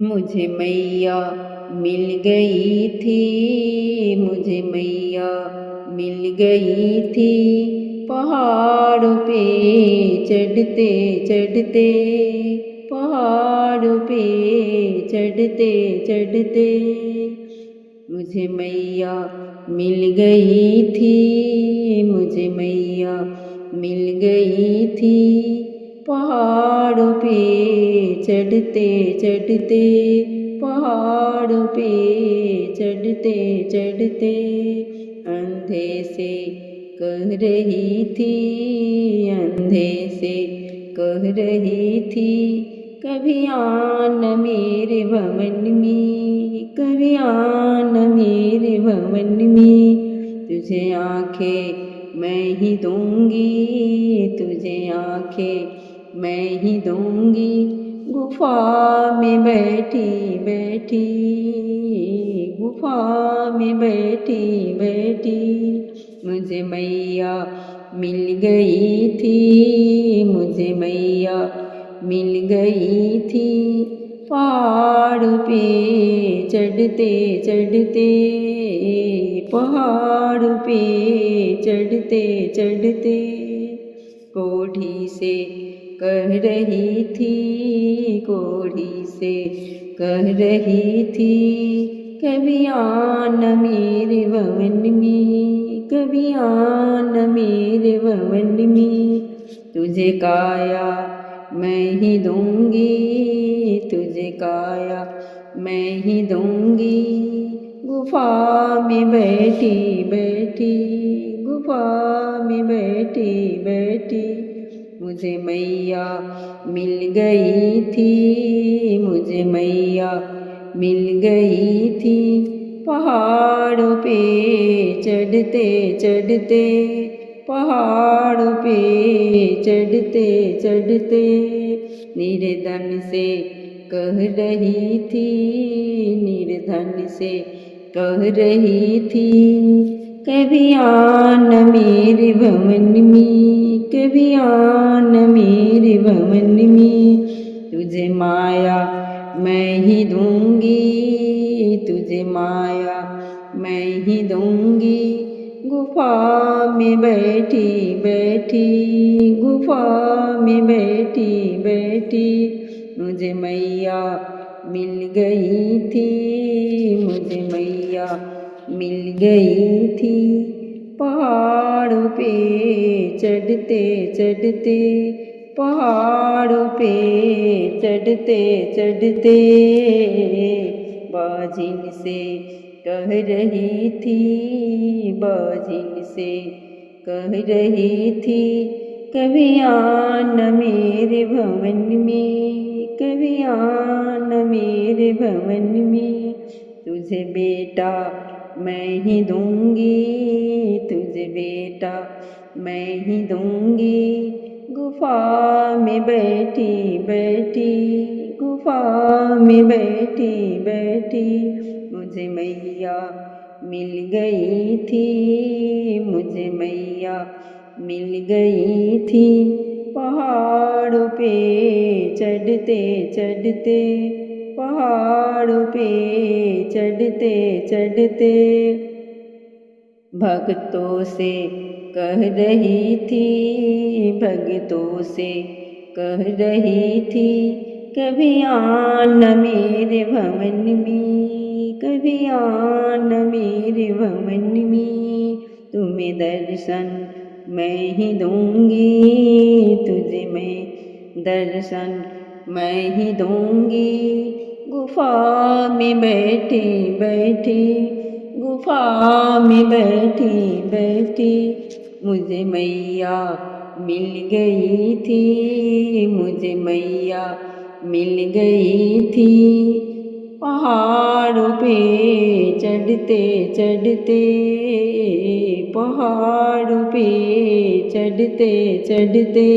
मुझे मैया मिल गई थी, मुझे मैया मिल गई थी। पहाड़ों पे चढ़ते चढ़ते, पहाड़ों पे चढ़ते चढ़ते, मुझे मैया मिल गई थी, मुझे मैया मिल गई थी। पहाड़ों पे चढ़ते चढ़ते, पहाड़ों पे चढ़ते चढ़ते, अंधे से कह रही थी, अंधे से कह रही थी, कभी आना मेरे भवन में, कभी आना मेरे भवन में। तुझे आंखें मैं ही दूंगी, तुझे आंखें मैं ही दूंगी। गुफा में बैठी बैठी, गुफा में बैठी बैठी, मुझे मैया मिल गई थी, मुझे मैया मिल गई थी। पहाड़ पे चढ़ते चढ़ते, पहाड़ पे चढ़ते चढ़ते, कोढ़ी से कह रही थी, कोढ़ी से कह रही थी, कभी आना मेरे भवन में, कभी आना मेरे भवन में। तुझे काया मैं ही दूंगी, तुझे काया मैं ही दूंगी। गुफा में बैठी बैठी, गुफा में बैठी बैठी, मुझे मैया मिल गई थी, मुझे मैया मिल गई थी। पहाड़ों पे चढ़ते चढ़ते, पहाड़ों पे चढ़ते चढ़ते, निर्धन से कह रही थी, निर्धन से कह रही थी, कभी आना मेरे भवन में, कभी आना मेरे भवन में। तुझे माया मैं ही दूंगी, तुझे माया मैं ही दूंगी। गुफा में बैठी बैठी, गुफा में बैठी बैठी, मुझे मैया मिल गई थी, मुझे मैया मिल गई थी। पहाड़ों पे चढ़ते चढ़ते, पहाड़ों पे चढ़ते चढ़ते, बाजिन से कह रही थी, बाजिन से कह रही थी, कभी आना मेरे भवन में, कभी आना मेरे भवन में। तुझे बेटा मैं ही दूंगी, तुझे बेटा मैं ही दूंगी। गुफा में बैठी बैठी, गुफा में बैठी बैठी, मुझे मैया मिल गई थी, मुझे मैया मिल गई थी। पहाड़ों पे चढ़ते चढ़ते, पहाड़ों पे चढ़ते चढ़ते, भक्तों से कह रही थी, भक्तों से कह रही थी, कभी आना मेरे भवन में, कभी आना मेरे भवन में। तुम्हें दर्शन मैं ही दूंगी, तुझे मैं दर्शन मैं ही दूंगी। गुफा में बैठी बैठी, गुफा में बैठी बैठी, मुझे मैया मिल गई थी, मुझे मैया मिल गई थी। पहाड़ों पे चढ़ते चढ़ते, पहाड़ों पे चढ़ते चढ़ते,